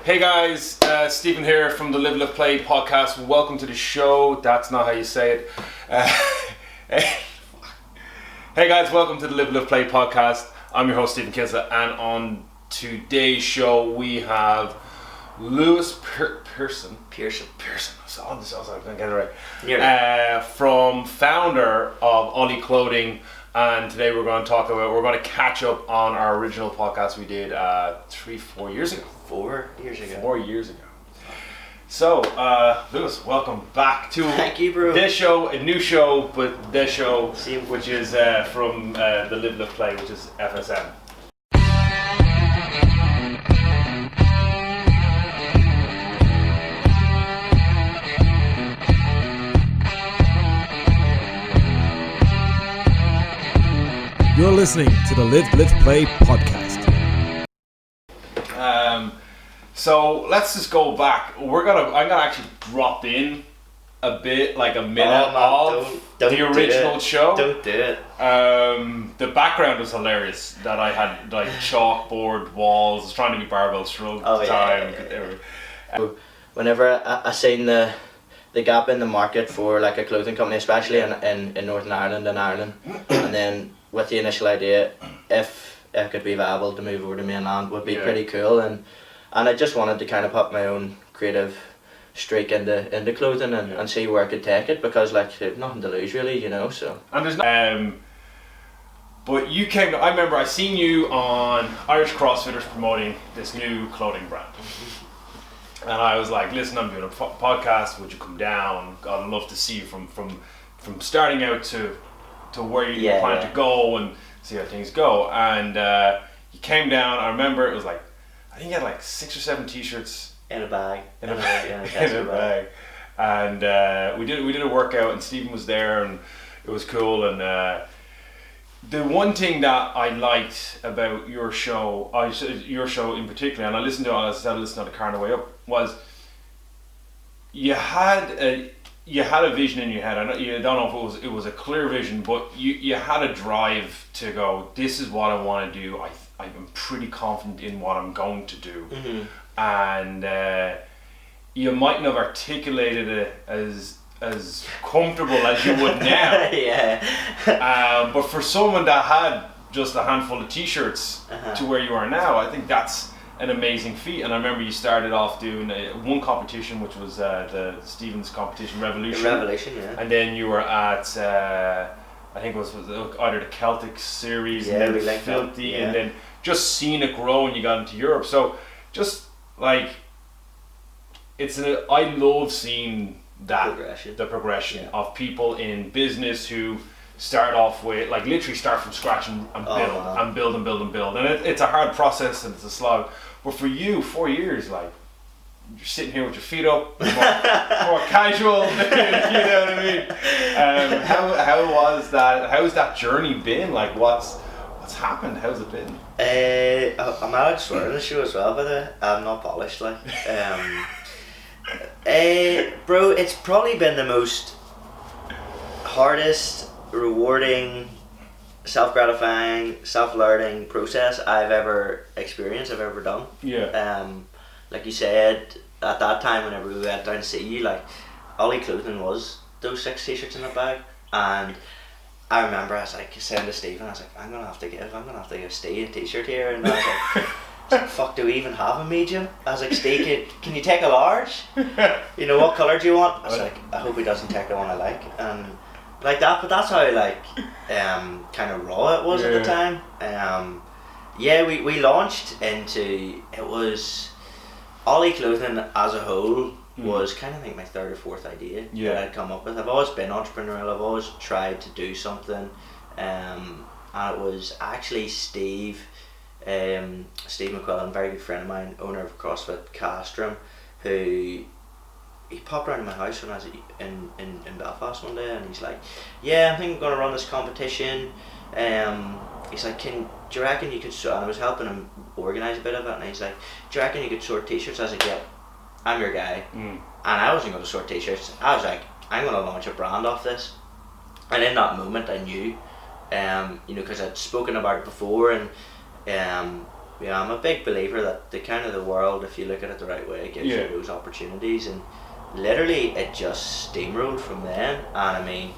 Hey guys, Stephen here from the Live Play podcast. Welcome to the show. That's not how you say it. Hey guys, welcome to the Live Play podcast. I'm your host Stephen Kizza, and on today's show we have Louis Pearson. Pearson. I was going to get it right. From founder of Oly Clothing, and today we're going to catch up on our original podcast we did 4 years ago. 4 years ago. 4 years ago. So, Louis, welcome back to this show, a new show, but this show, which is from the Live Play, which is FSM. You're listening to the Live Play podcast. So let's just go back. I'm gonna actually drop in a bit, like a minute of the original show. Don't do it. The background was hilarious. That I had like chalkboard walls. I was trying to be barbell shrug at the time. Whenever I seen the gap in the market for like a clothing company, especially in Northern Ireland and Ireland, and then with the initial idea, if it could be viable to move over to mainland, would be pretty cool, and I just wanted to kind of put my own creative streak into clothing and see where I could take it, because like there's nothing to lose really, you know. So and there's but you came. I remember I seen you on Irish CrossFitters promoting this new clothing brand. And I was like, listen, I'm doing a podcast, would you come down? I'd love to see you from starting out to where you plan to go and see how things go. And you came down. I remember it was like, I think you had like 6 or 7 t-shirts in a bag. In a bag. And we did a workout, and Stephen was there, and it was cool. And the one thing that I liked about your show in particular, and I listened to it as I listened to the car on the way up, was you had a vision in your head. I don't know if it was a clear vision, but you had a drive to go, this is what I want to do. I'm pretty confident in what I'm going to do. Mm-hmm. And you mightn't have articulated it as comfortable as you would now. Yeah. But for someone that had just a handful of t-shirts to where you are now, I think that's an amazing feat. And I remember you started off doing one competition, which was the Stevens competition, Revolution. Yeah. And then you were at I think it was either the Celtic series and then Filthy, and then just seeing it grow, and you got into Europe. So just like I love seeing the progression of people in business who start off with, like, literally start from scratch and build, and it's a hard process and it's a slog. But for you, 4 years, like, you're sitting here with your feet up, more casual, you know what I mean? How's that journey been? Like, what's happened? How's it been? I'm allowed to swear on the show as well, by the way. I'm not polished, like. Bro, it's probably been the most hardest, rewarding, self-gratifying, self-learning process I've ever experienced, I've ever done. Yeah. Like you said, at that time whenever we went down to see you, like, Oly Clothing was those 6 t-shirts in the bag, and I remember I was like saying to Stephen, I was like, I'm gonna have to give Steve a t-shirt here, and I was like, fuck, do we even have a medium? I was like, Steve, can you take a large? You know, what colour do you want? I was like, I hope he doesn't take the one I like, and like that. But that's how like kind of raw it was at the time. We launched into, it was Oly Clothing as a whole was kind of, I think, my 3rd or 4th idea that I'd come up with. I've always been entrepreneurial. I've always tried to do something, and it was actually Steve McQuillan, very good friend of mine, owner of CrossFIt Castrum, who he popped around to my house when I was in Belfast one day, and he's like, yeah, I think I'm going to run this competition. He's like, do you reckon you could sort, and I was helping him organise a bit of it, and he's like, do you reckon you could sort t-shirts? I was like, yeah, I'm your guy. And I wasn't going to sort t-shirts. I was like, I'm going to launch a brand off this. And in that moment I knew, because I'd spoken about it before, and Yeah, I'm a big believer that the kind of the world, if you look at it the right way, gives Yeah. you those opportunities, and literally it just steamrolled from then. And I mean,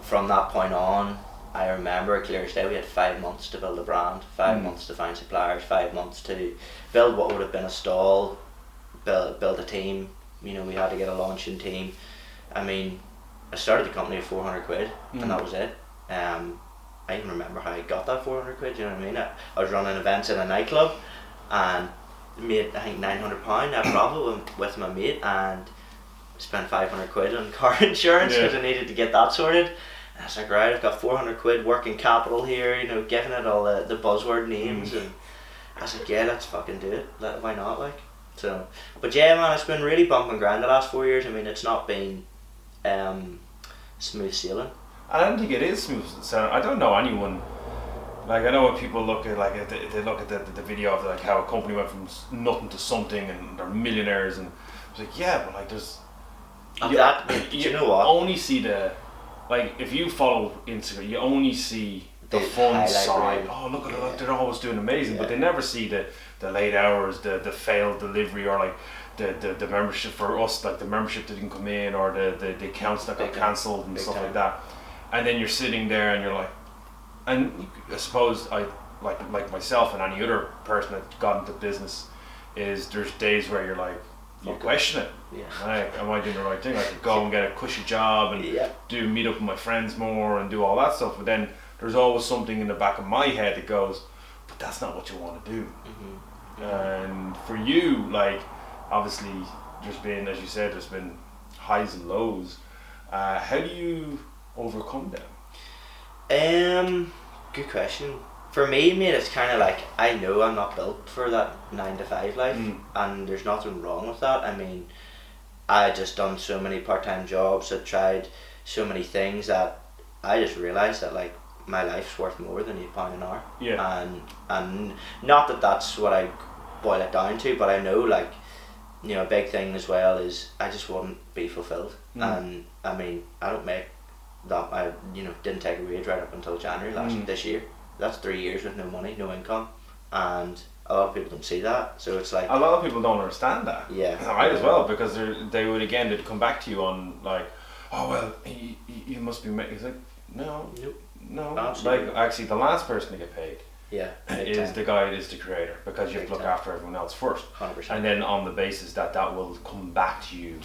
from that point on, I remember clear as day, we had 5 months to build a brand, 5 months to find suppliers, 5 months to build what would have been a stall, build a team. You know, we had to get a launching team. I mean, I started the company at 400 quid, and that was it. I even remember how I got that 400 quid, you know what I mean? I was running events in a nightclub and made, I think, £900 net profit with my mate, and spent 500 quid on car insurance because I needed to get that sorted. And I was like, right, I've got 400 quid working capital here, you know, giving it all the buzzword names, and I was like, yeah, let's fucking do it. Why not, like? So, but yeah, man, it's been really bump and grind the last 4 years. I mean, it's not been smooth sailing. I don't think it is smooth sailing. I don't know anyone. Like, I know when people look at, like, they look at the video of like how a company went from nothing to something and they're millionaires, and it's like, yeah, but like there's. You know what? Only see the, like, if you follow Instagram, you only see the fun side. Reel. Oh, look at it! Look, they're always doing amazing, but they never see the late hours, the failed delivery, or like the membership for us, like the membership that didn't come in, or the accounts that got cancelled and stuff like that. And then you're sitting there and you're like, and I suppose I like myself and any other person that got into business, is there's days where you're like, you question it. Yeah. Like, am I doing the right thing? I could go and get a cushy job and meet up with my friends more and do all that stuff. But then there's always something in the back of my head that goes, but that's not what you want to do. And for you, like, obviously there's been, as you said, there's been highs and lows. How do you overcome them? Good question. For me, mate, it's kind of like, I know I'm not built for that 9 to 5 life, and there's nothing wrong with that. I mean, I just done so many part-time jobs, I tried so many things that I just realised that, like, my life's worth more than £8 an hour. Yeah. And not that that's what I boil it down to, but I know, like, you know, a big thing as well is I just wouldn't be fulfilled. And I mean, I don't make that. I didn't take a wage right up until January this year. That's 3 years with no money, no income, and a lot of people don't see that. So it's like, a lot of people don't understand that. Yeah. Right, as well, because they'd come back to you on like, oh well, you must be making. It's like, no, absolutely. Like, actually the last person to get paid is the guy, is the creator, because you have to look after everyone else first. 100%. And then on the basis that will come back to you,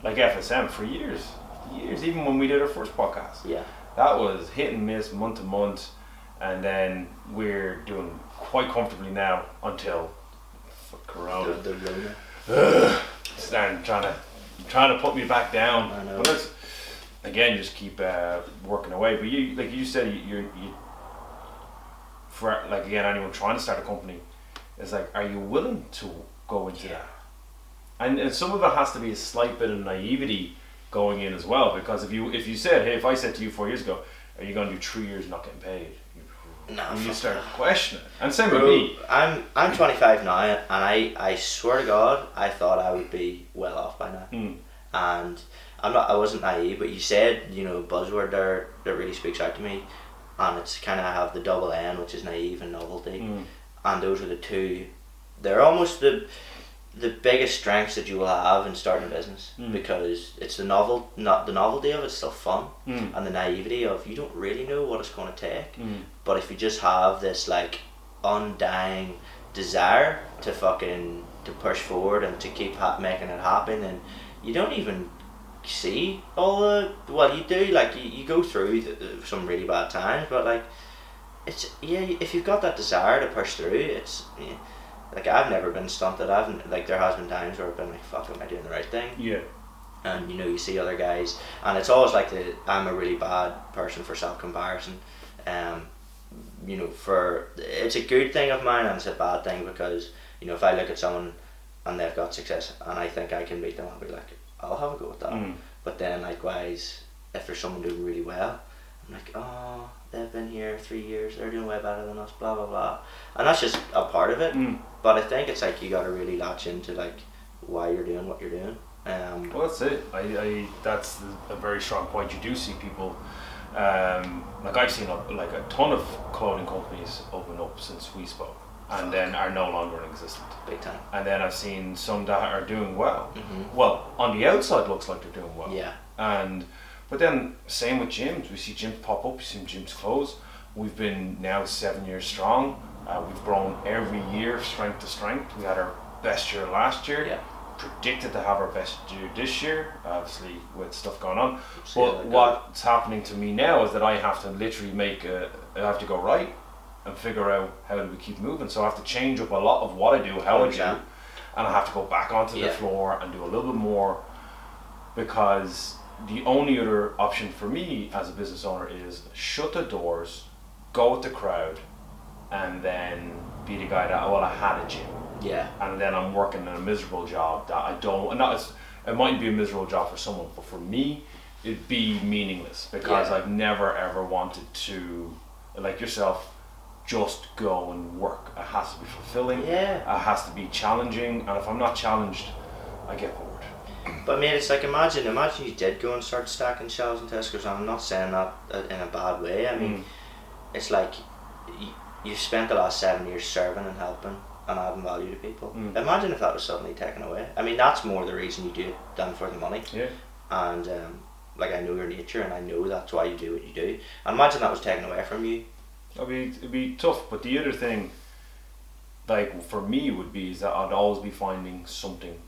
like FSM for years, even when we did our first podcast. Yeah. That was hit and miss, month to month, and then we're doing quite comfortably now until Corona. Starting trying to put me back down. I know. But let's again just keep working away. But you, like you said, you for, like, again, anyone trying to start a company, it's like, are you willing to go into that? And some of it has to be a slight bit of naivety going in as well, because if you said, hey, if I said to you 4 years ago, are you going to do 3 years not getting paid? You start questioning it. And same with me. I'm 25 now, and I swear to God, I thought I would be well off by now. And I wasn't naive, but you said, buzzword there that really speaks out to me, and it's kind of have the double N, which is naive and novelty, and those are the two. They're almost the biggest strengths that you will have in starting a business, because it's the novelty of it's still fun, and the naivety of you don't really know what it's going to take, but if you just have this like undying desire to push forward and to keep making it happen, and you don't even see all the, well, you do, like you go through some really bad times, but like it's, if you've got that desire to push through, it's like, I've never been stunted. There has been times where I've been like, fuck, am I doing the right thing? Yeah. And you see other guys, and it's always like I'm a really bad person for self-comparison. It's a good thing of mine, and it's a bad thing, because if I look at someone and they've got success and I think I can beat them, I'll be like, I'll have a go at that. But then likewise, if there's someone doing really well, I'm like, oh, they've been here 3 years, they're doing way better than us, blah blah blah, and that's just a part of it. But I think it's like you got to really latch into like why you're doing what you're doing. Well, that's it. That's a very strong point. You do see people, like I've seen like a ton of clothing companies open up since we spoke. and then are no longer in existence. Big time. And then I've seen some that are doing well. Well, on the outside looks like they're doing well. Yeah. But then same with gyms. We see gyms pop up, we see gyms close. We've been now 7 years strong. We've grown every year, strength to strength. We had our best year last year. Yeah. Predicted to have our best year this year, obviously with stuff going on. But what's happening to me now is that I have to literally I have to go right and figure out how do we keep moving. So I have to change up a lot of what I do, how I do, and I have to go back onto the floor and do a little bit more, because the only other option for me as a business owner is shut the doors, go with the crowd, and then be the guy that, I had a gym. Yeah. And then I'm working in a miserable job that I don't, and it might be a miserable job for someone, but for me, it'd be meaningless, because I've never ever wanted to, like yourself, just go and work. It has to be fulfilling. Yeah. It has to be challenging, and if I'm not challenged, I get bored. But mate, it's like, imagine you did go and start stacking shelves in Tesco's, and I'm not saying that in a bad way. I mean, it's like you've spent the last 7 years serving and helping and adding value to people. Imagine if that was suddenly taken away. I mean, that's more the reason you do it than for the money. Yeah. And like, I know your nature, and I know that's why you do what you do. And imagine that was taken away from you. It'd be tough, but the other thing, like for me, would be is that I'd always be finding something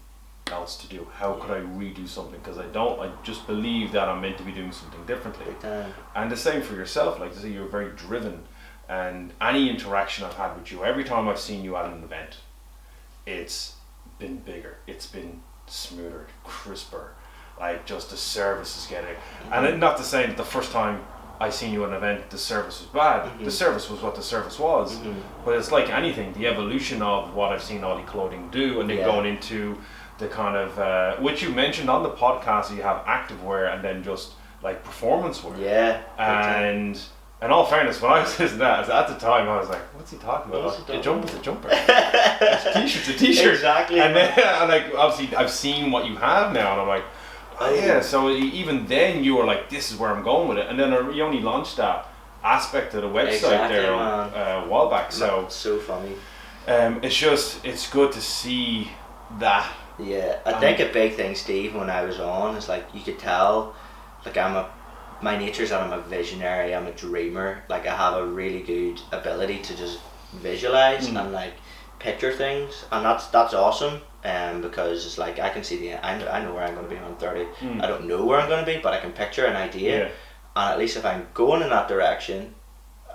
else to do. How could I redo something? Because I just believe that I'm meant to be doing something differently. And the same for yourself. Like, to say, you're very driven, and any interaction I've had with you, every time I've seen you at an event, it's been bigger, it's been smoother, crisper. Like, just the service is getting, and not to say that the first time I seen you at an event the service was bad. The service was what the service was. But it's like anything, the evolution of what I've seen Oly Clothing do, and then going into the kind of which you mentioned on the podcast, you have active wear and then just like performance wear. Yeah. And in all fairness, when I was listening to that, at the time I was like, what's he talking about? A jumper's a jumper. A t-shirt's a t-shirt. Exactly. And then and like, obviously I've seen what you have now, and I'm like, oh yeah. So even then you were like, this is where I'm going with it. And then you only launched that aspect of the website there a while back. So that's so funny. It's good to see that. Yeah, I think a big thing, Steve, when I was on, is like, you could tell, like, my nature's that I'm a visionary, I'm a dreamer. Like, I have a really good ability to just visualize and like picture things, and that's awesome. Because it's like, I can see I know where I'm going to be when I'm 30. I don't know where I'm going to be, but I can picture an idea, and at least if I'm going in that direction,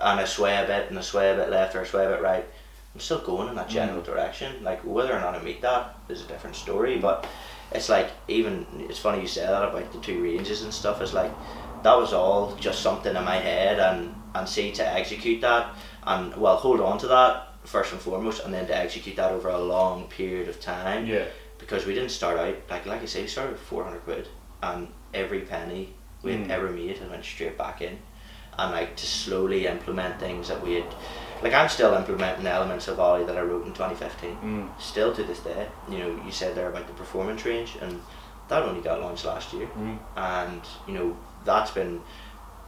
and I sway a bit left or I sway a bit right, I'm still going in that general direction. Like, whether or not I meet that is a different story, but it's like, even, it's funny you say that about the two ranges and stuff. It's like, that was all just something in my head, and see, to execute that, and well, hold on to that first and foremost, and then to execute that over a long period of time. Yeah. Because we didn't start out, like I say, we started with 400 quid, and every penny we had ever made had went straight back in. And like, to slowly implement things that we had, like, I'm still implementing elements of Oly that I wrote in 2015, still to this day. You know, you said there about the performance range, and that only got launched last year, and you know, that's been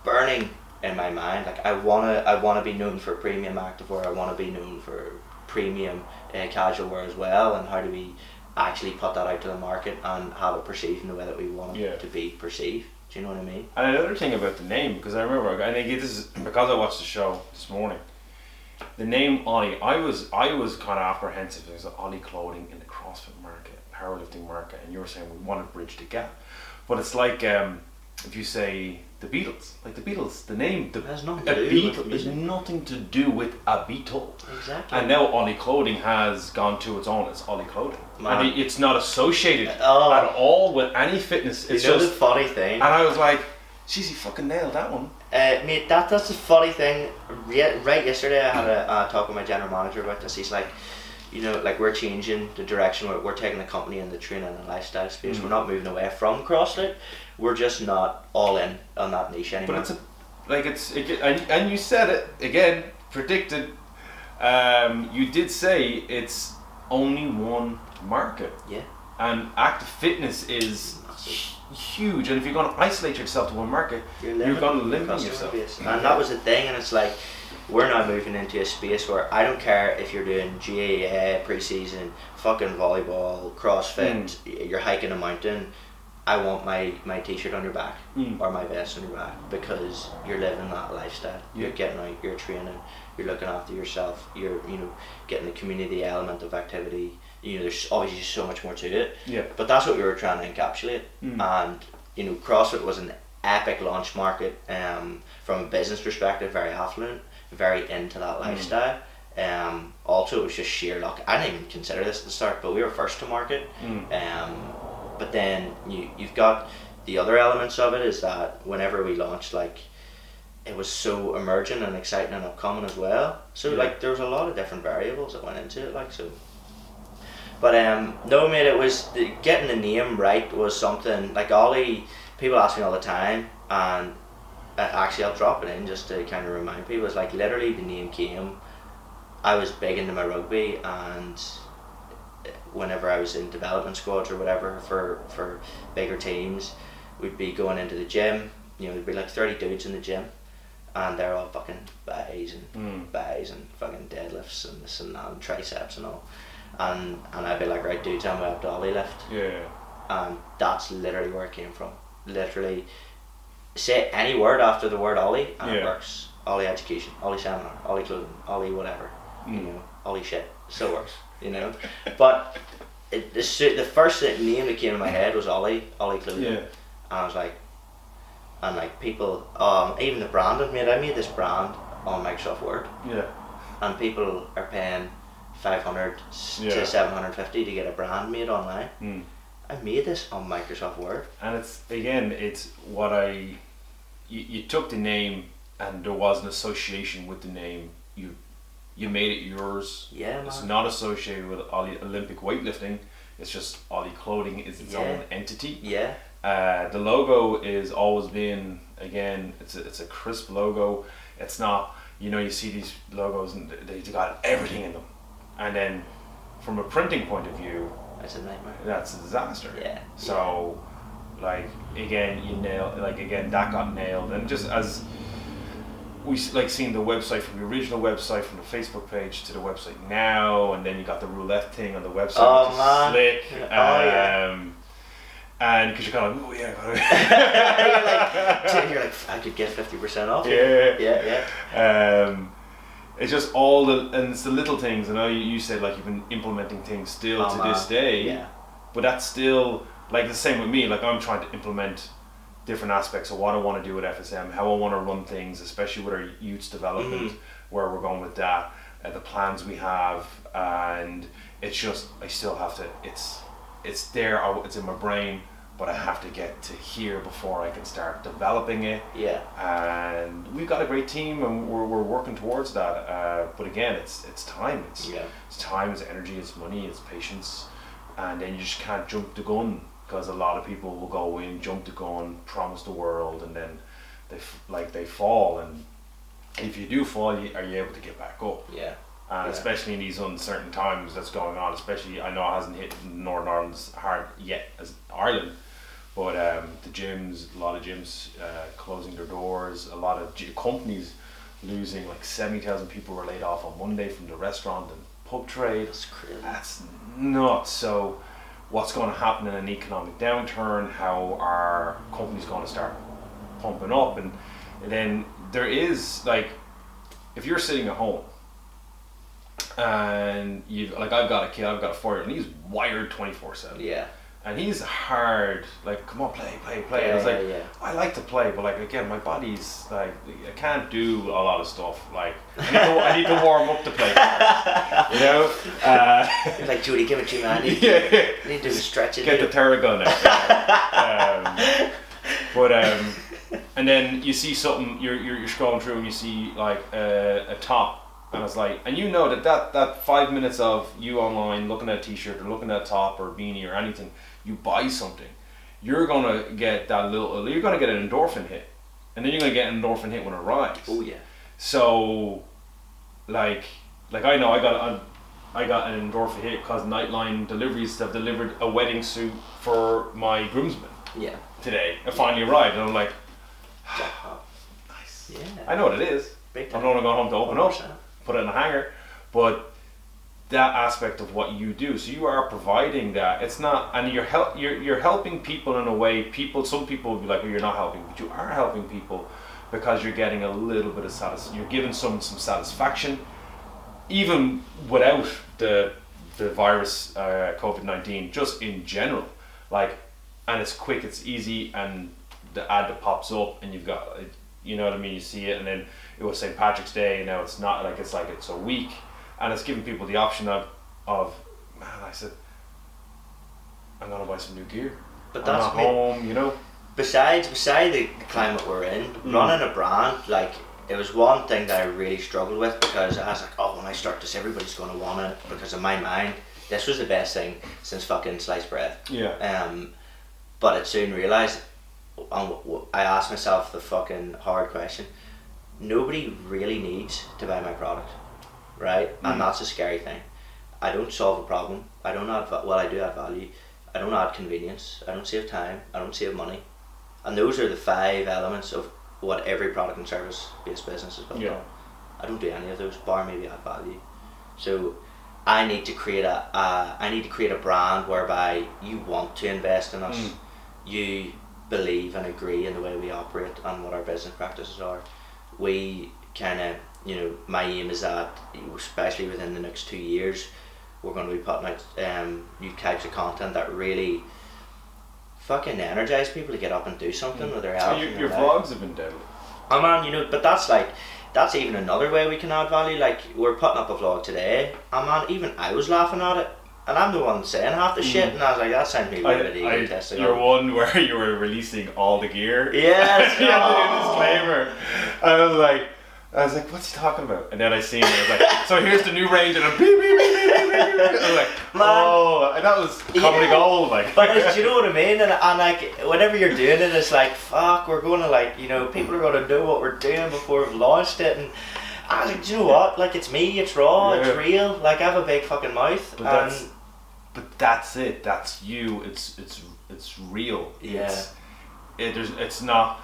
burning in my mind. Like, I wanna be known for premium activewear. I wanna be known for premium casual wear as well. And how do we actually put that out to the market and have it perceived in the way that we want it to be perceived? Do you know what I mean? And another thing about the name, because I remember, I think this is because I watched the show this morning. The name Oly, I was kind of apprehensive. There's Oly Clothing in the CrossFit market, powerlifting market, and you were saying we want to bridge the gap. But it's like if you say the Beatles, like the Beatles, the name, has nothing to do with there's nothing to do with a Beatle. Exactly. And now Oly Clothing has gone to its own. It's Oly Clothing, Man. and it's not associated at all with any fitness. It's just the funny thing. And I was like, "Jeez, he fucking nailed that one." Mate, that's the funny thing. Right yesterday, I had a talk with my general manager about this. He's like, you know, like, we're changing the direction. We're taking the company in the training and lifestyle space. We're not moving away from CrossFit. We're just not all in on that niche anymore. But and you said it again, predicted. You did say it's only one market. Yeah. And active fitness is huge, and if you're going to isolate yourself to one market, you're going to limit yourself. And that was the thing, and it's like, we're now moving into a space where I don't care if you're doing GAA, pre-season, fucking volleyball, CrossFit, you're hiking a mountain. I want my t-shirt on your back or my vest on your back, because you're living that lifestyle. You're getting out, you're training, you're looking after yourself, you're getting the community element of activity. There's obviously so much more to it. Yeah. But that's what we were trying to encapsulate. And CrossFit was an epic launch market from a business perspective, very affluent, very into that lifestyle. Also, it was just sheer luck. I didn't even consider this at the start, but we were first to market. But then you've got the other elements of it, is that whenever we launched, like, it was so emerging and exciting and upcoming as well. So like there was a lot of different variables that went into it, like so. But no, mate, it was getting the name right was something like Oly. People ask me all the time, and actually I'll drop it in just to kind of remind people. It's like literally the name came. I was big into my rugby, and whenever I was in development squads or whatever for bigger teams, we'd be going into the gym. There'd be like 30 dudes in the gym, and they're all fucking bays and fucking deadlifts and this and that and triceps and all. And I'd be like, right dudes, I'm up to Oly lift. Yeah. And that's literally where it came from. Literally, say any word after the word Oly and it works. Oly education, Oly seminar, Oly clothing, Oly whatever. Oly shit. Still works. But the first name that came in my head was Oly Clothing. Yeah. And I was like, and like people, even the branding, I made this brand on Microsoft Word. Yeah. And people are paying $500 to $750 to get a brand made online. I made this on Microsoft Word. And it's what you took the name, and there was an association with the name. You made it yours. Yeah, man. It's not associated with Oly Olympic weightlifting. It's just Oly Clothing is its own entity. Yeah. The logo is always been, again, it's a crisp logo. It's not, you see these logos and they got everything in them. And then from a printing point of view, that's a nightmare. That's a disaster. Yeah. So, like, again, that got nailed. And just as we like seeing the website from the original website, from the Facebook page to the website now, and then you got the roulette thing on the website, which is man. slick. And because you're kind of like, you're like, I could get 50% off. Yeah. It's just and it's the little things. I know you said like you've been implementing things still to this day. Yeah. But that's still like the same with me. Like I'm trying to implement different aspects of what I want to do with FSM, how I want to run things, especially with our youth development, where we're going with that, the plans we have, and it's just I still have to. It's there. It's in my brain, but I have to get to here before I can start developing it. Yeah. And we've got a great team, and we're working towards that. But again, it's time. It's time. It's energy. It's money. It's patience. And then you just can't jump the gun, because a lot of people will go in, jump the gun, promise the world, and then they fall. And if you do fall, are you able to get back up? Yeah. Especially in these uncertain times that's going on. Especially, I know it hasn't hit Northern Ireland as hard yet as Ireland, but the gyms, a lot of gyms closing their doors. A lot of companies losing, like 70,000 people were laid off on Monday from the restaurant and pub trade. That's crazy. That's nuts. So what's going to happen in an economic downturn? How are companies going to start pumping up? And then there is, like, if you're sitting at home and I've got a kid, I've got a 4-year-old, and he's wired 24/7. Yeah. And he's hard, like, come on, play. And I was like, I like to play, but like, again, my body's like, I can't do a lot of stuff. Like, I need to warm up to play. You're like, Judy, give it to me, man. You need to do stretches. Get the Theragun out. And then you see something, you're scrolling through and you see like a top. And it's like, and that 5 minutes of you online looking at a t-shirt or looking at a top or a beanie or anything, you buy something, you're gonna get you're gonna get an endorphin hit, and then you're gonna get an endorphin hit when it arrives. Oh yeah. So, like I know I got an endorphin hit because Nightline Deliveries have delivered a wedding suit for my groomsmen. Yeah. Today, it finally arrived, and I'm like, jackpot. Nice. Yeah. I know what it is. Big I've time. only gone home to open 100%. up, put it in a hanger. But that aspect of what you do, so you are providing that. It's not, and you're helping people in a way. Some people will be like, well, you're not helping, but you are helping people because you're getting a little bit of you're giving some satisfaction, even without the virus, COVID-19, just in general. Like, and it's quick, it's easy, and the ad that pops up, and you've got, you know what I mean. You see it, and then it was St. Patrick's Day, and now it's not like it's a week. And it's giving people the option of man, I said, I'm gonna buy some new gear. But I'm that's not home, you know. Beside the climate we're in, running a brand, like, it was one thing that I really struggled with, because I was like, oh, when I start this, everybody's gonna want it, because in my mind, this was the best thing since fucking sliced bread. Yeah. But I soon realised, I asked myself the fucking hard question: nobody really needs to buy my product. Right? And that's a scary thing. I don't solve a problem. I don't add I do add value. I don't add convenience. I don't save time. I don't save money. And those are the 5 elements of what every product and service based business is built on. I don't do any of those, bar maybe add value. So I need to create a brand whereby you want to invest in us. You believe and agree in the way we operate and what our business practices are. We kind of, my aim is that, especially within the next 2 years, we're going to be putting out new types of content that really fucking energize people to get up and do something with their health. Your vlogs have been deadly. Oh man, but that's even another way we can add value. Like, we're putting up a vlog today, and man, even I was laughing at it, and I'm the one saying half the shit, and I was like, that sounds maybe a bit egotistical. Your one where you were releasing all the gear. Yes. You had to do a disclaimer. And I was like, what's he talking about? And then I seen it. I was like, so here's the new range, and a beep, beep, beep, beep, beep, beep. I was like, oh, and that was comedy gold. Like. But do you know what I mean? And like, whenever you're doing it, it's like, fuck, we're going to people are going to know what we're doing before we've launched it. And I was like, do you know what? Like, it's me, it's raw, it's real. Like, I have a big fucking mouth. But that's it. That's you. It's real. Yeah. It's not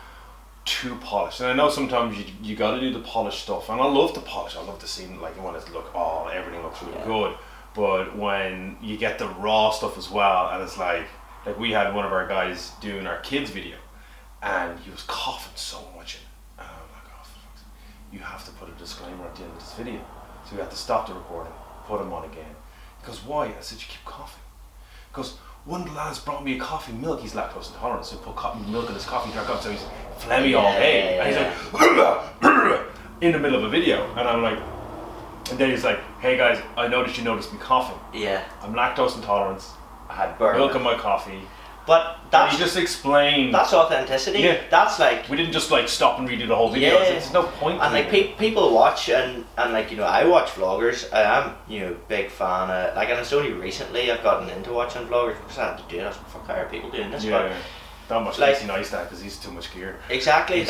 too polished, and I know sometimes you got to do the polished stuff, and I love the polish. I love the scene, like, you want it to look, everything looks really good. But when you get the raw stuff as well, and it's like we had one of our guys doing our kids video, and he was coughing so much in it, and I'm like, oh fuck, you have to put a disclaimer at the end of this video. So we had to stop the recording, put him on again. He goes, why? I said, you keep coughing. He goes, one of the lads brought me a coffee milk. He's lactose intolerant, so he put milk in his coffee, drank up, so he's phlegmy all day. And he's like, in the middle of a video. And I'm like, and then he's like, hey guys, I noticed you noticed me coughing. Yeah. I'm lactose intolerant. I had milk in my coffee. But that's, he just explained. That's authenticity. Yeah. That's like, we didn't just stop and redo the whole video. Yeah. There's no point. And people watch and I watch vloggers. I am big fan of, and it's only recently I've gotten into watching vloggers because I had to do it. I was like, fuck, how are people doing this? Yeah. Not much Casey Neistat because he's too much gear. Exactly.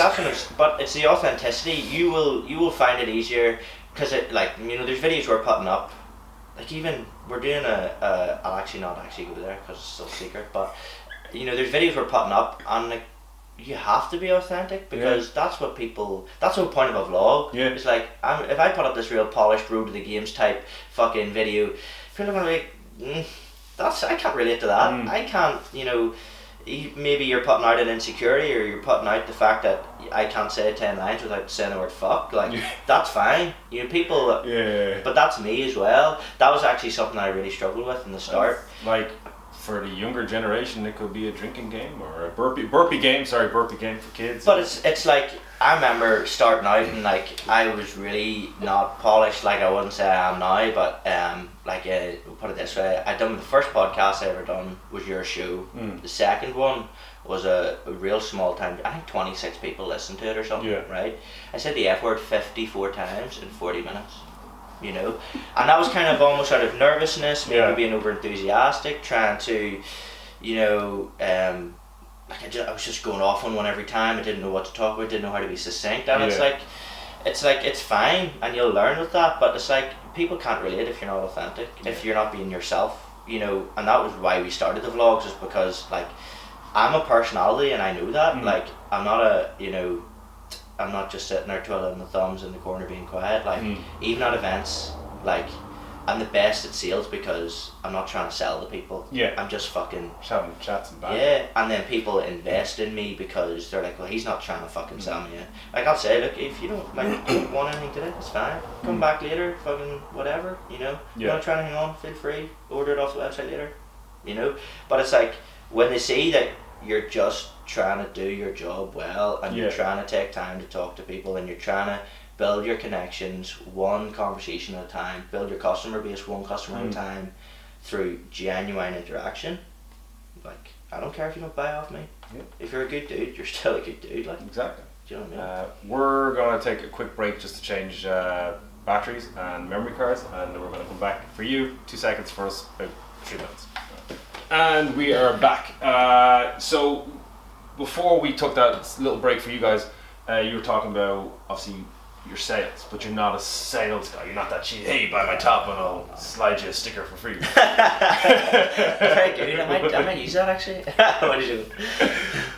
But it's the authenticity. You will find it easier because there's videos we're putting up. Like, even we're doing I'll actually not go there because it's still secret, but there's videos we're putting up, and you have to be authentic because that's the whole point of a vlog. Yeah. It's like, if I put up this real polished road to the games type fucking video, people are going to be like, I can't relate to that. I can't, maybe you're putting out an insecurity, or you're putting out the fact that I can't say 10 lines without saying the word fuck. That's fine. People. But that's me as well. That was actually something I really struggled with in the start. For the younger generation, it could be a drinking game or a burpee game for kids. But it's like, I remember starting out and I was really not polished, I wouldn't say I am now, but put it this way, the first podcast I ever done was your show. The second one was a real small time, I think 26 people listened to it or something, right? I said the F word 54 times in 40 minutes. And that was kind of almost out of nervousness, maybe being over enthusiastic, trying to, I was just going off on one every time. I didn't know what to talk about, didn't know how to be succinct, and it's fine, and you'll learn with that. But it's like, people can't relate if you're not authentic, if you're not being yourself, and that was why we started the vlogs, is because I'm a personality, and I know that. I'm not I'm not just sitting there twiddling my thumbs in the corner being quiet. Like even at events, like I'm the best at sales because I'm not trying to sell to people. Yeah. I'm just fucking having chats and back. Yeah, and then people invest in me because they're like, well, he's not trying to fucking sell me. Like I'll say, look, if you don't want anything today, it's fine. Come back later, fucking whatever, you know. You want to try anything on, feel free. Order it off the website later, you know. But it's like when they see that you're just trying to do your job well and you're trying to take time to talk to people and you're trying to build your connections one conversation at a time, build your customer base one customer at a time through genuine interaction. Like, I don't care if you don't buy off me. Yeah. If you're a good dude, you're still a good dude. Like, exactly. Do you know what I mean? We're going to take a quick break just to change batteries and memory cards, and we're going to come back for you. 2 seconds for us, about 3 minutes. And we are back. So before we took that little break for you guys, you were talking about obviously your sales, but you're not a sales guy. You're not that cheap. Hey, buy my top and I'll slide you a sticker for free. Very good. I might use that actually. What did you do?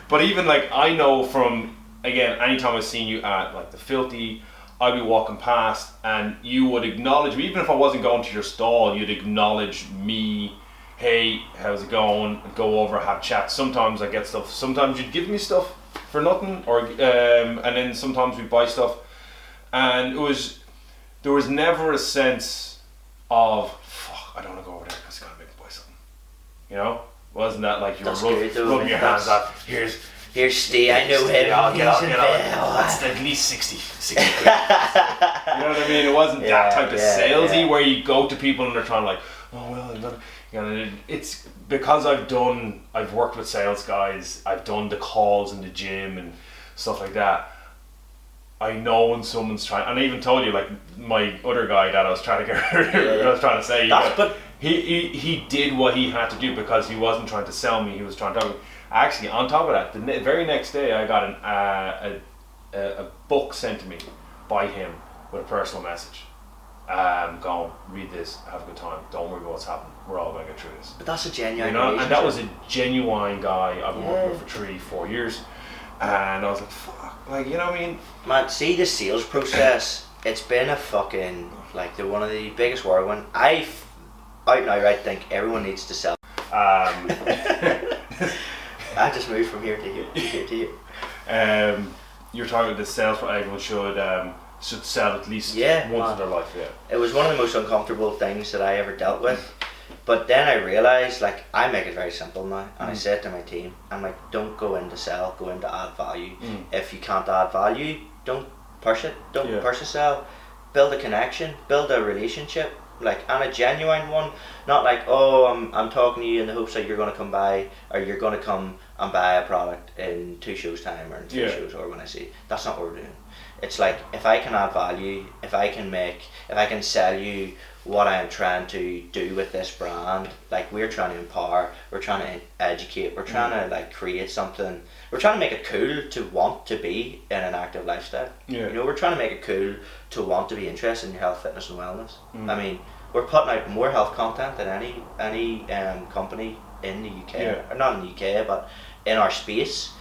But even like I know from, again, anytime I've seen you at like the Filthy, I'd be walking past and you would acknowledge me. Even if I wasn't going to your stall, you'd acknowledge me. Hey, how's it going? Go over, have chats. Sometimes I get stuff. Sometimes you'd give me stuff for nothing, or and then sometimes we buy stuff. And there was never a sense of, fuck, I don't want to go over there because it's going to make me buy something. You know? Wasn't that like you were rubbing your hands out, here's Steve, I know him. I'll get on. That's at least 60 quid. You know what I mean? It wasn't that type of salesy where you go to people and they're trying to like, oh well, you know, it's because I've worked with sales guys, I've done the calls in the gym and stuff like that. I know when someone's trying, and I even told you, like my other guy that I was trying to get I was trying to say, but he did what he had to do because he wasn't trying to sell me, he was trying to. Actually, on top of that, the very next day I got a book sent to me by him with a personal message. Go read this, have a good time, don't worry about what's happening, we're all going to get through this. But that's a genuine relationship. And that was a genuine guy I've been working with for 3-4 years. And I was like, fuck, like, you know what I mean? Man, see the sales process, it's been a fucking, like, they're one of the biggest whirlwind. I think everyone needs to sell. I just moved from here to here, to here. You're talking about the sales, but everyone should sell at least once in their life, It was one of the most uncomfortable things that I ever dealt with. But then I realised, like, I make it very simple now, and I said to my team, I'm like, don't go in to sell, go in to add value. If you can't add value, don't push it, don't push a sell. Build a connection, build a relationship, like, and a genuine one. Not like, oh, I'm talking to you in the hopes that you're going to come by, or you're going to come and buy a product in 2 shows time, or in 3 shows, or when I see. That's not what we're doing. It's like, if I can add value, if I can sell you what I'm trying to do with this brand, like, we're trying to empower, we're trying to educate, we're trying to like create something, we're trying to make it cool to want to be in an active lifestyle. You know, we're trying to make it cool to want to be interested in your health, fitness and wellness. I mean, we're putting out more health content than any company in the UK, or not in the UK, but in our space.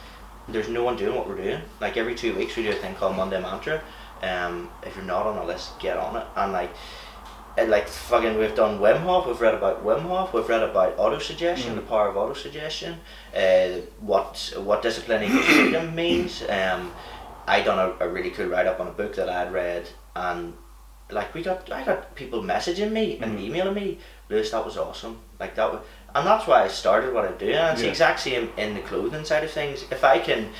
There's no one doing what we're doing. Like, every 2 weeks we do a thing called Monday Mantra. If you're not on a list, get on it. And like fucking, we've done Wim Hof, we've read about Wim Hof, we've read about auto-suggestion, the power of auto-suggestion, what disciplining freedom means. I done a really cool write-up on a book that I had read, and like, I got people messaging me and emailing me, Louis, that was awesome. Like, and that's why I started what I do, and it's the exact same in the clothing side of things. If I can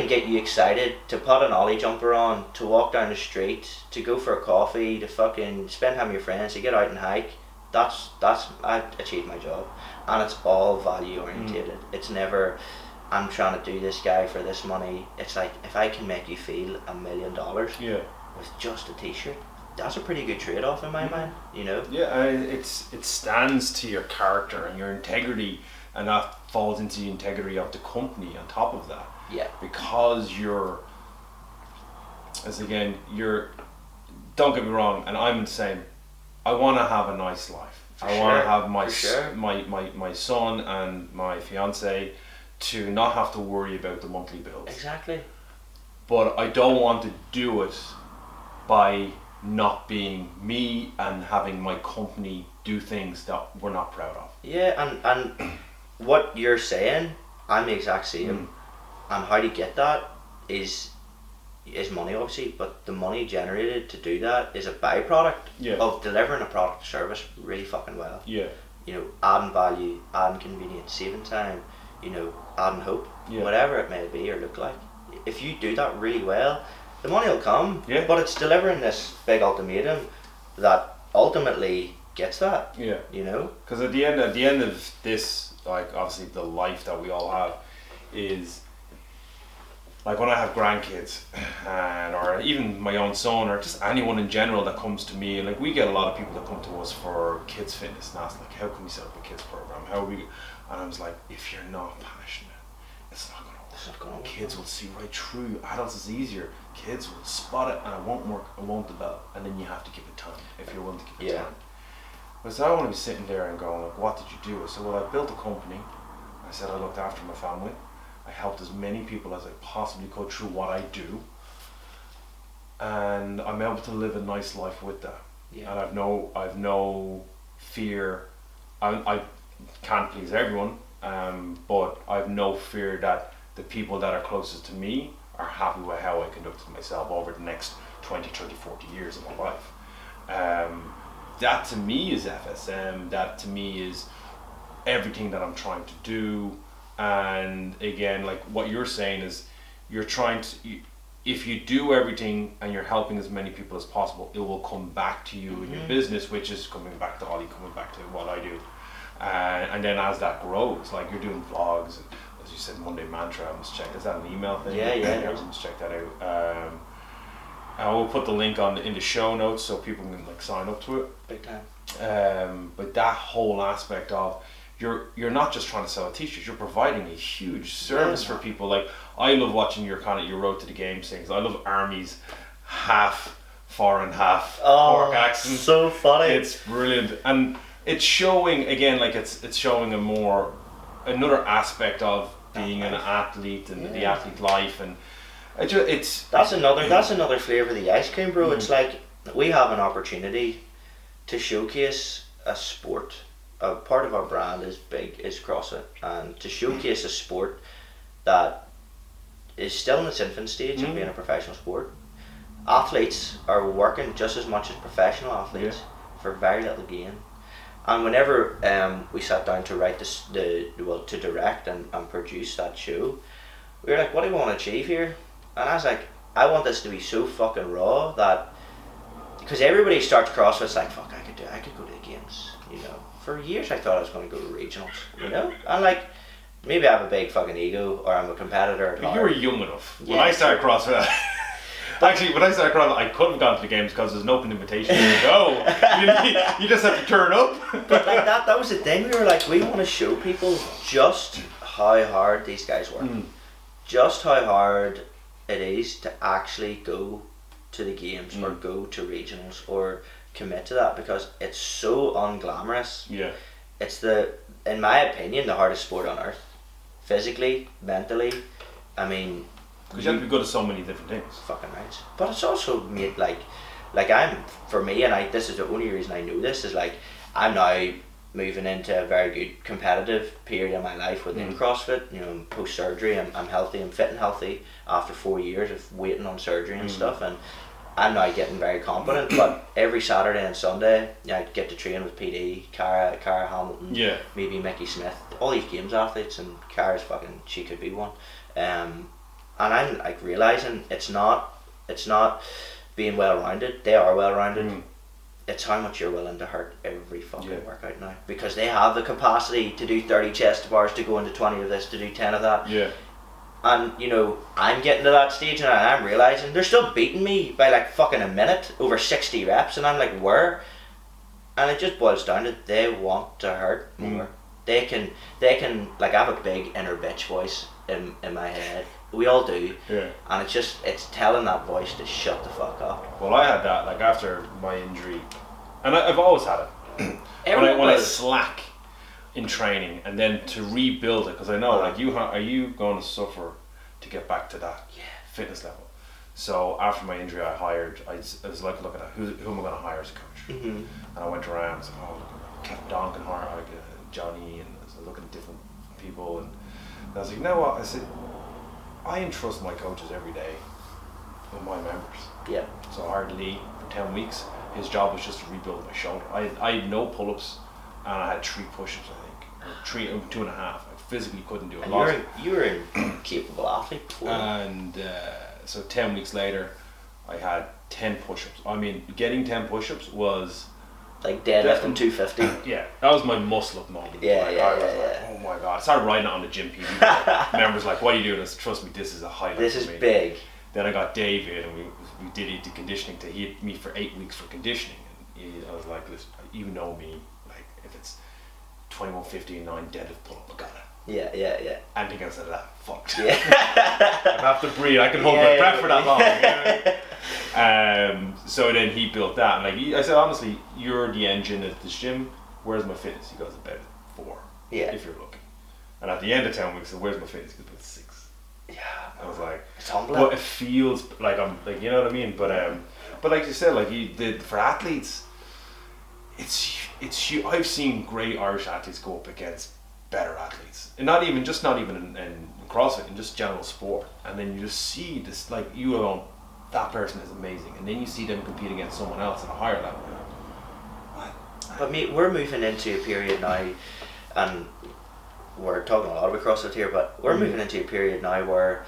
get you excited to put an Oly jumper on, to walk down the street, to go for a coffee, to fucking spend time with your friends, to get out and hike, that's I've achieved my job. And it's all value orientated. It's never, I'm trying to do this guy for this money. It's like, if I can make you feel $1 million with just a t-shirt, that's a pretty good trade-off in my mind, you know? Yeah, it stands to your character and your integrity, and that falls into the integrity of the company on top of that. Yeah. Because don't get me wrong, and I'm the same, I want to have a nice life. I want to have my son and my fiance to not have to worry about the monthly bills. Exactly. but I don't want to do it by not being me and having my company do things that we're not proud of. Yeah, and what you're saying, I'm the exact same. And how to get that is money, obviously, but the money generated to do that is a byproduct of delivering a product or service really fucking well. Yeah. You know, adding value, adding convenience, saving time, you know, adding hope, whatever it may be or look like. If you do that really well, the money will come. Yeah. But it's delivering this big ultimatum that ultimately gets that. Yeah. You know? Because at the end of this, like, obviously the life that we all have is, like, when I have grandkids, and or even my own son, or just anyone in general that comes to me, like, we get a lot of people that come to us for kids fitness and ask, like, how can we set up a kids program? How we? And I was like, if you're not passionate, it's not gonna work. It's not gonna work. Kids will see right through you. Adults is easier. Kids will spot it, and it won't work. It won't develop, and then you have to give it time if you're willing to give it time. But so I want to be sitting there and going, like, what did you do? I said, well, I built a company. I said I looked after my family. I helped as many people as I possibly could through what I do, and I'm able to live a nice life with that. Yeah. And I've no fear. I can't please everyone, but I've no fear that the people that are closest to me are happy with how I conducted myself over the next 20, 30, 40 years of my life. That to me is FSM. That to me is everything that I'm trying to do. And again, like what you're saying is, you're trying to, if you do everything and you're helping as many people as possible, it will come back to you in your business, which is coming back to Oly, coming back to what I do. And then as that grows, like you're doing vlogs, and as you said, Monday Mantra, I must check, is that an email thing? Yeah. I must check that out. I will put the link in the show notes so people can like sign up to it. Big time. But that whole aspect of, you're not just trying to sell t-shirts, you're providing a huge service for people. Like, I love watching your road to the games things. I love Army's half foreign, half Cork accent. So funny. It's brilliant, and it's showing again, like it's showing another aspect of being an athlete and the athlete life, and that's another flavour of the ice cream, bro. It's like we have an opportunity to showcase a sport. A part of our brand is CrossFit, and to showcase a sport that is still in its infant stage of being a professional sport. Athletes are working just as much as professional athletes for very little gain. And whenever we sat down to write to direct and produce that show, we were like, what do we want to achieve here? And I was like, I want this to be so fucking raw that, because everybody starts CrossFit, it's like, fuck, I could go to the games, you know. For years I thought I was going to go to regionals, you know, and like, maybe I have a big fucking ego, or I'm a competitor. But you were young enough. When I started CrossFit, actually, when I started CrossFit, I couldn't have gone to the games because there's an open invitation to go. You just have to turn up. But like that was the thing. We were like, we want to show people just how hard these guys work, just how hard it is to actually go to the games or go to regionals or commit to that, because it's so unglamorous. Yeah. It's in my opinion, the hardest sport on earth. Physically, mentally, I mean, because you have to be good at so many different things. Fucking right. But it's also made like for me, and this is the only reason I know this, is like, I'm now moving into a very good competitive period in my life within CrossFit. You know, post surgery, I'm healthy, I'm fit and healthy after 4 years of waiting on surgery and stuff, and I'm now getting very confident. But every Saturday and Sunday, I get to train with PD, Cara Hamilton, maybe Mickey Smith, all these games athletes, and Cara's fucking, she could be one. And I'm like realizing it's not being well rounded. They are well rounded. It's how much you're willing to hurt every fucking workout now, because they have the capacity to do 30 chest bars, to go into 20 of this, to do 10 of that. Yeah. And you know, I'm getting to that stage, and I'm realizing they're still beating me by like fucking a minute over 60 reps, and I'm like, where? And it just boils down to, they want to hurt more. They can like, I have a big inner bitch voice in my head. We all do. Yeah. And it's telling that voice to shut the fuck up. Well, I had that like after my injury, and I've always had it. when I slack in training, and then to rebuild it, because I know like are you going to suffer to get back to that fitness level? So after my injury, I was like looking at who am I going to hire as a coach, and I went around. I was like, Kevin Don can hire Johnny, and I was looking at different people, and I was like, you know what? I said, I entrust my coaches every day with my members. Yeah. So I hired Lee for 10 weeks. His job was just to rebuild my shoulder. I had no pull-ups, and I had 3 push-ups, I think, or 2.5. I physically couldn't do it. And you were a capable athlete before. And so 10 weeks later, I had 10 push-ups. I mean, getting 10 push-ups was like deadlifting 250. Yeah, that was my muscle-up moment. Yeah, like, yeah, I was yeah, like, yeah. oh my god. I started writing it on the gym PB. Members like, what are you doing? I said, trust me, this is a highlight This for is me. big. Then I got David, and we did the conditioning. He had me for 8 weeks for conditioning. And I was like, listen, you know me. Like, if it's 21:50 and 9 deadlift pull-up, I got it. Yeah. Anything outside of that, fucked. Yeah. I have to breathe. I can hold my breath for that long. You know? So then he built that, and like I said, honestly, you're the engine at this gym. Where's my fitness? He goes about 4. Yeah. If you're lucky. And at the end of 10 weeks, so where's my fitness? He goes about 6. Yeah. I was like, it's humbling. but it feels like I'm like, you know what I mean. But like you said, like for athletes, it's I've seen great Irish athletes go up against better athletes, and not even in CrossFit, in just general sport. And then you just see this, like, you alone, that person is amazing, and then you see them compete against someone else at a higher level. But mate, we're moving into a period now, and we're talking a lot about CrossFit here, but we're moving into a period now where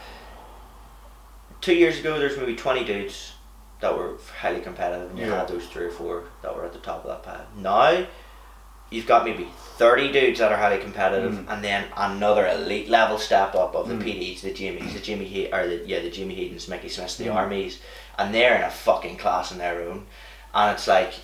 2 years ago there's maybe 20 dudes that were highly competitive, and you had those 3 or 4 that were at the top of that pile. Now you've got maybe 30 dudes that are highly competitive, and then another elite level step up of the PDs, the Jimmys, the Jimmy Heatons, Mickey Smiths, the Armies, and they're in a fucking class in their own. And it's like,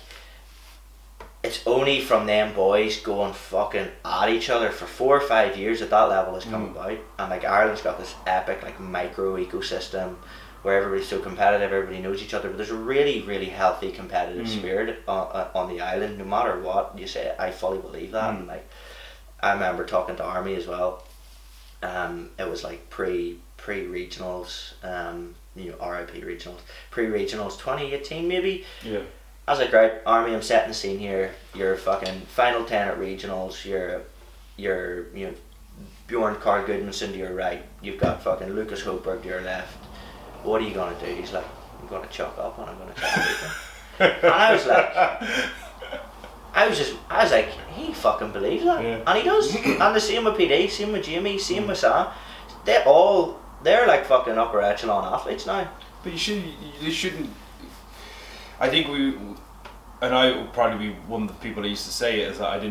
it's only from them boys going fucking at each other for 4 or 5 years that level has come about. And like, Ireland's got this epic like micro ecosystem where everybody's so competitive, everybody knows each other, but there's a really, really healthy competitive spirit on the island, no matter what you say. I fully believe that. And like, I remember talking to Army as well. It was like pre-regionals, RIP regionals, pre-regionals 2018 maybe. Yeah. I was like, right, Army, I'm setting the scene here. You're fucking final 10 at regionals. You're Bjorn Carl Goodmanson to your right. You've got fucking Lucas Hopeberg to your left. What are you gonna do? He's like, I'm gonna chuck up and I'm gonna try to beat them. And I was like, he fucking believes that, and he does. And the same with PD, same with Jamie, same with Sam. They're like fucking upper echelon athletes now. But you shouldn't. I think I would probably be one of the people that used to say it, is that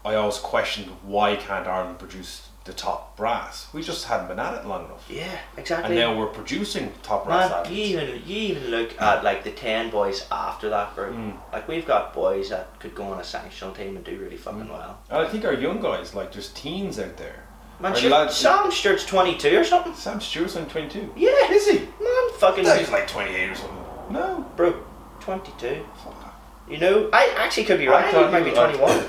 I always questioned, why can't Ireland produce the top brass? We just hadn't been at it long enough. Yeah, exactly. And now we're producing top brass athletes. You even look at like the 10 boys after that group. Like, we've got boys that could go on a sanctional team and do really fucking well. And I think our young guys, like, there's teens out there. Man, Sam Stewart's 22 or something. Sam Stewart's only 22. Yeah. Is he? Man, fucking. No, he's like 28 or something. No. Bro, 22. You know, I actually could be right. He might be 21.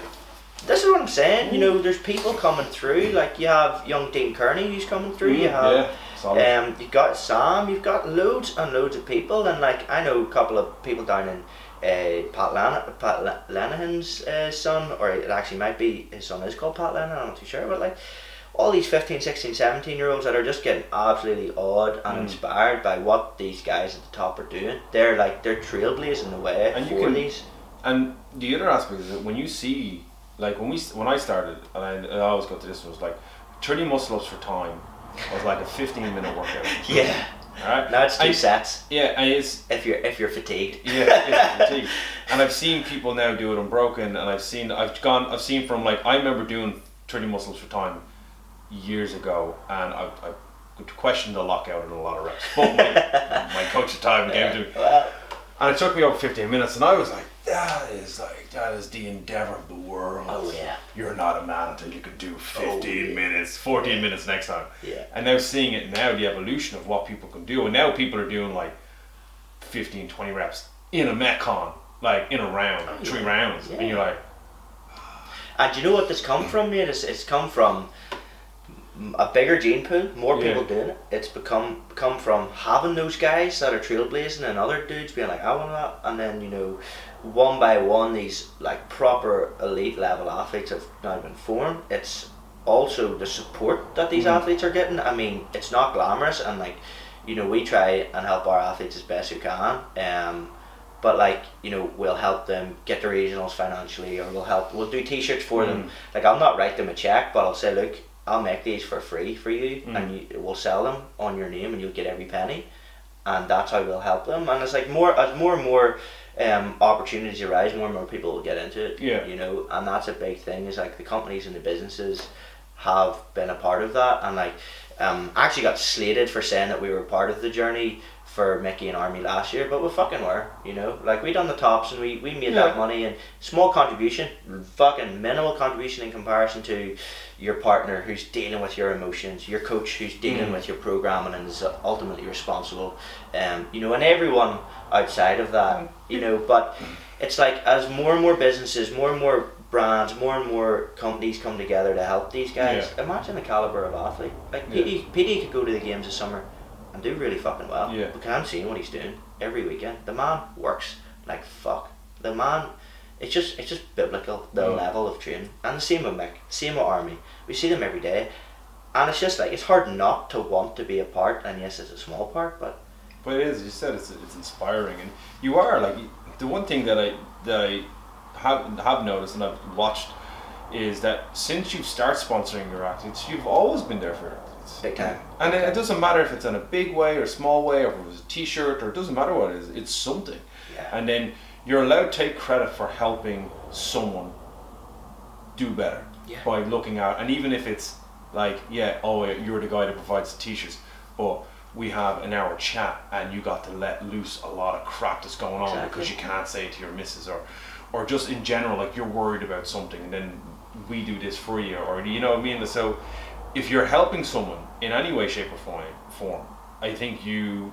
This is what I'm saying. You know, there's people coming through. Like, you have young Dean Kearney who's coming through. You have, you've got Sam. You've got loads and loads of people. And like, I know a couple of people down in Pat Lenihan's son, or it actually might be his son is called Pat Lenihan. I'm not too sure, but like, all these 15, 16, 17-year-olds that are just getting absolutely awed and inspired by what these guys at the top are doing. They're trailblazing the way for these. And the other aspect is that when you see, like, when I started, and I always go to this, was like 30 muscle ups for time was like a 15-minute workout. Yeah. Alright. Now it's 2 sets. Yeah, and it's if you're fatigued. Yeah, if you're fatigued. And I've seen people now do it unbroken, and I've seen from, like, I remember doing 30 muscle ups for time years ago, and I questioned the lockout in a lot of reps, but my coach at the time gave it to me. Well, and it took me over 15 minutes, and I was like, that is the endeavour of the world. Oh yeah. You're not a man until you can do 15 minutes, 14 minutes next time. Yeah. And now seeing it now, the evolution of what people can do, and now people are doing like 15, 20 reps in a Metcon, like in a round, 3 rounds, and you're like. And do you know what this come from, mate? It's come from a bigger gene pool, more Yeah. people doing it. It's come from having those guys that are trailblazing and other dudes being like, I want that, and then, you know, one by one these like proper elite level athletes have now been formed. It's also the support that these athletes are getting. I mean, it's not glamorous, and like, you know, we try and help our athletes as best we can. But like, you know, we'll help them get the regionals financially, or we'll do t-shirts for them. Like, I'll not write them a check, but I'll say, look, I'll make these for free for you, and we'll sell them on your name, and you'll get every penny, and that's how we'll help them. And it's like more and more opportunities arise, more and more people will get into it. Yeah. You know, and that's a big thing. Is like the companies and the businesses have been a part of that, and like I actually got slated for saying that we were part of the journey for Mickey and Army last year, but we fucking were, you know, like we done the tops and we made that money, and small contribution, fucking minimal contribution in comparison to your partner who's dealing with your emotions, your coach who's dealing with your programming and is ultimately responsible, you know, and everyone outside of that, you know. But it's like, as more and more businesses, more and more brands, more and more companies come together to help these guys, imagine the caliber of athlete. Like PD could go to the games this summer and do really fucking well. Yeah. Because I'm seeing what he's doing every weekend. The man works like fuck. The man, it's just biblical, the level of training. And the same with Mick, same with Army. We see them every day, and it's just like, it's hard not to want to be a part. And yes, it's a small part, but it is. You said it's inspiring, and you are like, the one thing that I have noticed and I've watched is that since you've started sponsoring your athletes, you've always been there for your athletes. big time. And it doesn't matter if it's in a big way or small way, or if it was a t-shirt, or it doesn't matter what it is, it's something. Yeah. And then you're allowed to take credit for helping someone do better by looking out. And even if it's like, you're the guy that provides the t-shirts, but we have an hour chat and you got to let loose a lot of crap that's going on because you can't say it to your missus, or just in general, like you're worried about something, and then we do this for you, or you know what I mean. So if you're helping someone in any way, shape or form, I think you're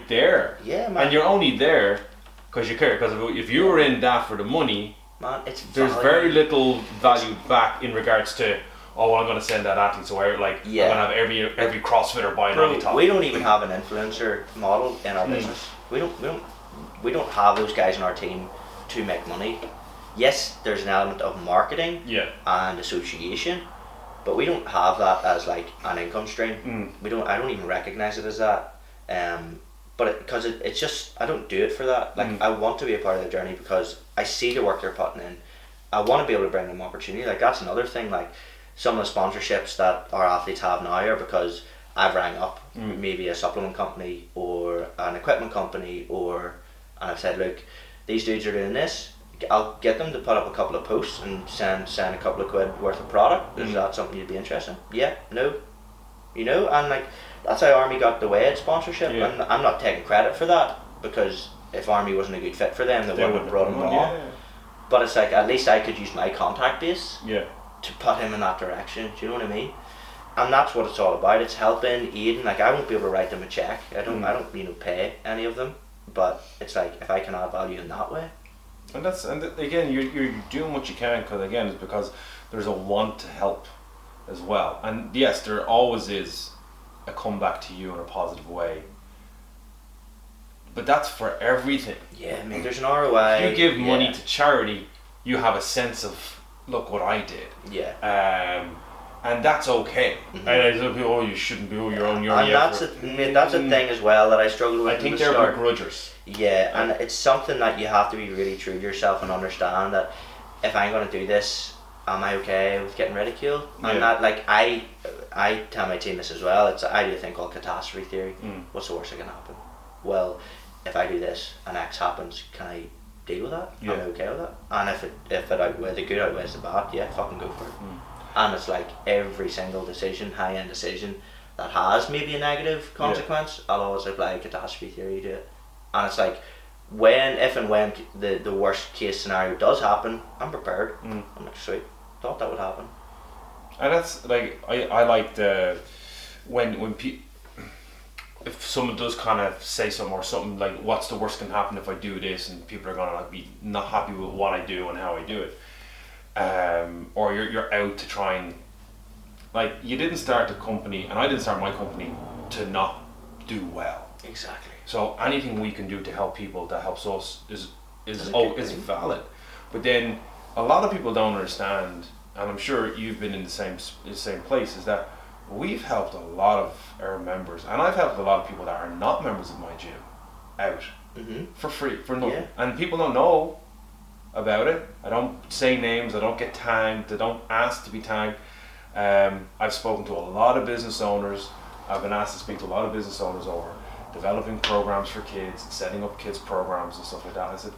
there, man. And you're only there because you care. Because if you were in that for the money, man, there's very little value back in regards to, oh, I'm going to send that athlete, so I'm going to have every CrossFitter buying on the top. We don't even have an influencer model in our business. We don't have those guys in our team to make money. Yes, there's an element of marketing and association, but we don't have that as like an income stream. I don't even recognize it as that. But because it's just, I don't do it for that. Like I want to be a part of the journey because I see the work they're putting in. I want to be able to bring them opportunity. Like that's another thing. Like some of the sponsorships that our athletes have now are because I've rang up maybe a supplement company or an equipment company, and I've said, look, these dudes are doing this. I'll get them to put up a couple of posts and send a couple of quid worth of product. Is that something you'd be interested in? Yeah, no, you know, and like that's how Army got the Wade sponsorship, and I'm not taking credit for that, because if Army wasn't a good fit for them, they wouldn't have brought him on. But it's like, at least I could use my contact base to put him in that direction. Do you know what I mean? And that's what it's all about. It's helping, aiding. Like I won't be able to write them a check. I don't pay any of them. But it's like, if I can add value in that way. And again, you're doing what you can, because again, it's because there's a want to help as well. And yes, there always is a comeback to you in a positive way. But that's for everything. Yeah, I mean, there's an ROI. If you give money to charity, you have a sense of, look what I did. Yeah. And that's okay. And I tell people, you shouldn't be, you're on your own. And that's a thing as well that I struggle with. I think they're begrudgers. Yeah, and it's something that you have to be really true to yourself and understand that if I'm going to do this, am I okay with getting ridiculed? And that, like, I tell my team this as well. I do a thing called catastrophe theory. What's the worst that can happen? Well, if I do this and X happens, can I deal with that? Am I okay with that? And if it outweighs the good, outweighs the bad, fucking go for it. And it's like every single decision, high-end decision that has maybe a negative consequence, I'll always apply a catastrophe theory to it. And it's like, if and when the worst case scenario does happen, I'm prepared. I'm like, sweet, thought that would happen. And that's like, I like when people, if someone does kind of say something or something like, what's the worst can happen if I do this, and people are gonna like be not happy with what I do and how I do it, or you're out to try and Like, you didn't start the company, and I didn't start my company to not do well. Exactly. So anything we can do to help people that helps us is thing. valid. But then a lot of people don't understand, and I'm sure you've been in the same place, is that we've helped a lot of our members, and I've helped a lot of people that are not members of my gym out for free, for nothing. Yeah. And people don't know about it. I don't say names, I don't get tagged, I don't ask to be tagged. I've spoken to a lot of business owners. I've been asked to speak to a lot of business owners over developing programs for kids, setting up kids programs and stuff like that. I said,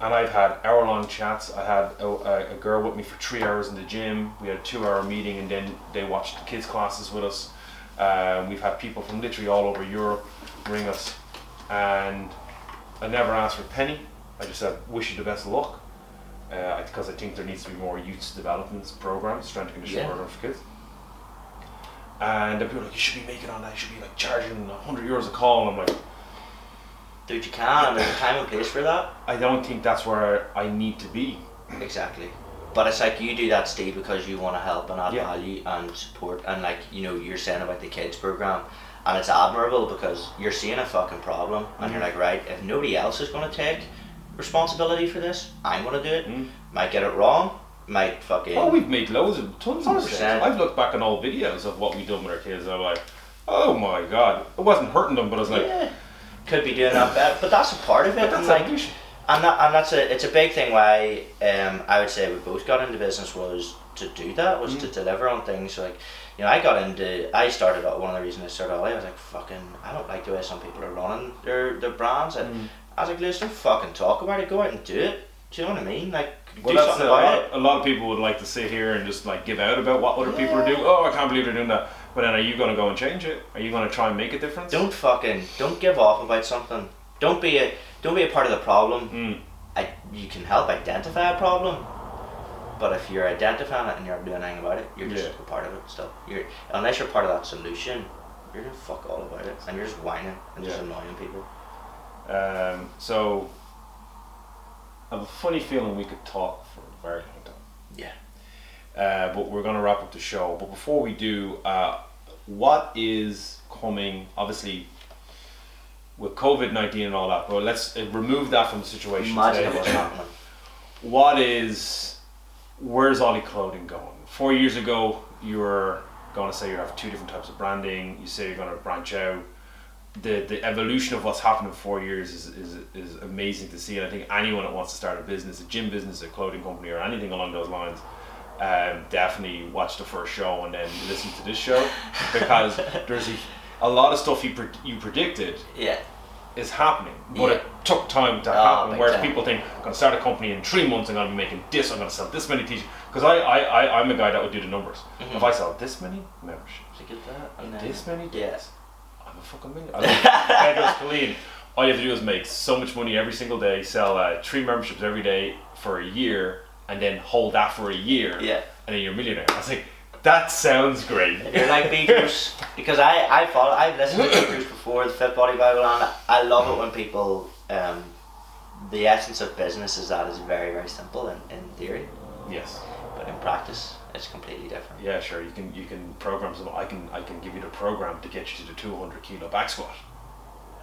and I've had hour-long chats. I had a girl with me for 3 hours in the gym. We had a 2-hour meeting, and then they watched the kids classes with us. We've had people from literally all over Europe ring us, and I never asked for a penny. I just said, wish you the best of luck, because I think there needs to be more youth development programs, strength and conditioning programs for kids. And people are like, you should be making on that, you should be like charging €100 a call, and I'm like, dude, you can, and there's a time and place for that. I don't think that's where I need to be. Exactly. But it's like you do that, Steve, because you want to help and add value and support, and like, you know, you're saying about the kids program, and it's admirable because you're seeing a fucking problem, and you're like, right, if nobody else is going to take responsibility for this, I'm going to do it. Might get it wrong, might fucking... Oh, we've made tons of mistakes. 100%. I've looked back on old videos of what we've done with our kids, and I'm like, oh my god, it wasn't hurting them, but I was like, could be doing that better, but that's a part of it. But that's and evolution. It's a big thing why I would say we both got into business was to do that, was to deliver on things. Like, you know, I started out, one of the reasons I started out, I was like, fucking, I don't like the way some people are running their brands. And I was like, listen, don't fucking talk about it, go out and do it. Do you know what I mean? Like, well, do something about it. A lot of people would like to sit here and just like give out about what other people are doing. Oh, I can't believe they're doing that. But then, are you going to go and change it? Are you going to try and make a difference? Don't give off about something. Don't be a part of the problem. You can help identify a problem, but if you're identifying it and you're not doing anything about it, you're just a part of it still. Unless you're part of that solution, you're gonna fuck all about it, and you're just whining and just annoying people. So I have a funny feeling we could talk for a very long time. Yeah. But we're gonna wrap up the show. But before we do, what is coming? Obviously, with COVID-19 and all that, but let's remove that from the situation Imagine today. what's happening. Where's Oly Clothing going? 4 years ago, you were going to say you have 2 different types of branding. You say you're going to branch out. The evolution of what's happened in 4 years is amazing to see. And I think anyone that wants to start a business, a gym business, a clothing company, or anything along those lines, definitely watch the first show and then listen to this show, because there's a lot of stuff you predicted is happening, but it took time to happen. Whereas people think, I'm going to start a company in 3 months, I'm going to be making this, I'm going to sell this many t-shirts. Because I'm a guy that would do the numbers. If I sell this many memberships, To get that, and this many days, I'm a fucking million. Colleen, all you have to do is make so much money every single day, sell 3 memberships every day for a year, and then hold that for a year, and then you're a millionaire. I was like, that sounds great. You're like B. Bruce, because I've listened to B. Bruce before, the Fit Body Bible, and I love it when people, the essence of business is that it's very, very simple in theory. Yes. But in practice, it's completely different. Yeah, sure. You can program some. I can give you the program to get you to the 200 kilo back squat.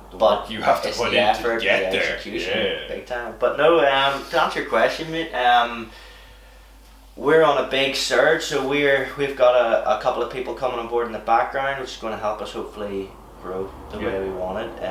The work you have to put in effort, to get the there. execution, big time. But no, to answer your question, mate, we're on a big surge, so we've got a couple of people coming on board in the background, which is going to help us hopefully grow the way we want it.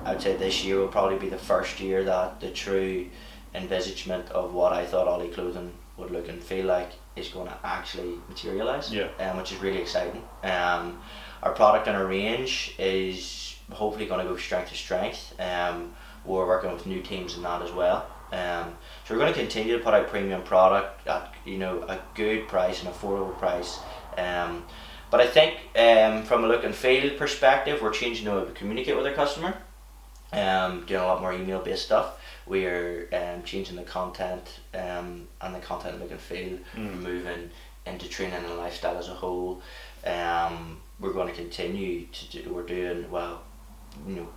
I'd say this year will probably be the first year that the true envisagement of what I thought Oly Clothing would look and feel like is going to actually materialise, which is really exciting. Our product and our range is hopefully going to go strength to strength. We're working with new teams in that as well. So we're going to continue to put out premium product at a good price and affordable price. But I think from a look and feel perspective, we're changing the way we communicate with our customer. Doing a lot more email based stuff. We're changing the content and the content look and feel, moving into training and lifestyle as a whole. We're going to continue to do. We're doing well.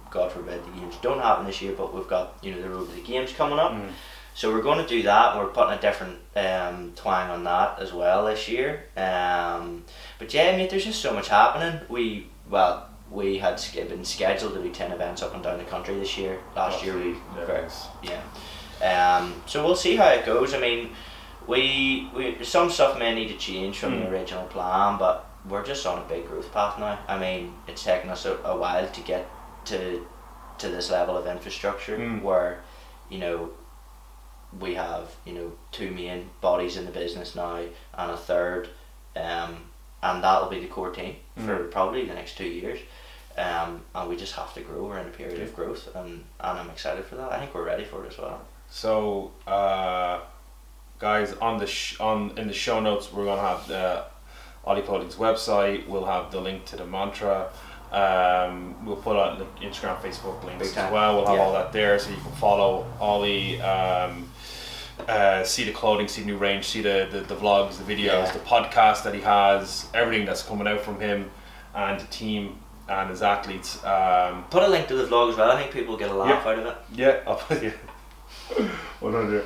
God forbid the games don't happen this year, but we've got the road to the games coming up. So we're going to do that, and we're putting a different twang on that as well this year. But yeah, mate, there's just so much happening. We had been scheduled to do 10 events up and down the country this year. Last year we so we'll see how it goes. I mean, we some stuff may need to change from the original plan, but we're just on a big growth path now. I mean, it's taken us a while to get to this level of infrastructure where, you know, we have, you know, 2 main bodies in the business now and a third, and that'll be the core team for probably the next 2 years, and we just have to grow. We're in a period of growth, and I'm excited for that. I think we're ready for it as well. So guys, in the show notes we're gonna have the Oly Clothing's website. We'll have the link to the mantra. We'll put out the Instagram, Facebook links as well. We'll have all that there, so you can follow Oly, see the clothing, see the new range, see the vlogs, the videos, the podcast that he has, everything that's coming out from him and the team and his athletes. Put a link to the vlog as well. I think people get a laugh out of it. Yeah, I'll put 100.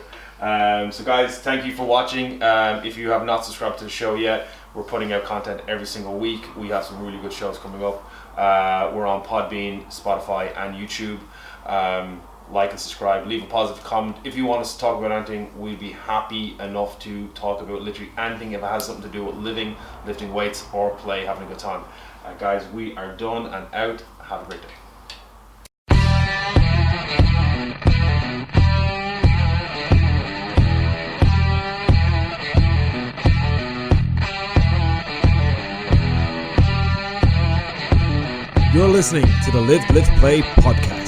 So guys, thank you for watching. If you have not subscribed to the show yet, we're putting out content every single week. We have some really good shows coming up. We're on Podbean, Spotify and YouTube. Like and subscribe, leave a positive comment. If you want us to talk about anything, we'd be happy enough to talk about literally anything if it has something to do with living, lifting weights or play, having a good time. Guys, we are done and out. Have a great day. You're listening to the Live, Lift, Play podcast.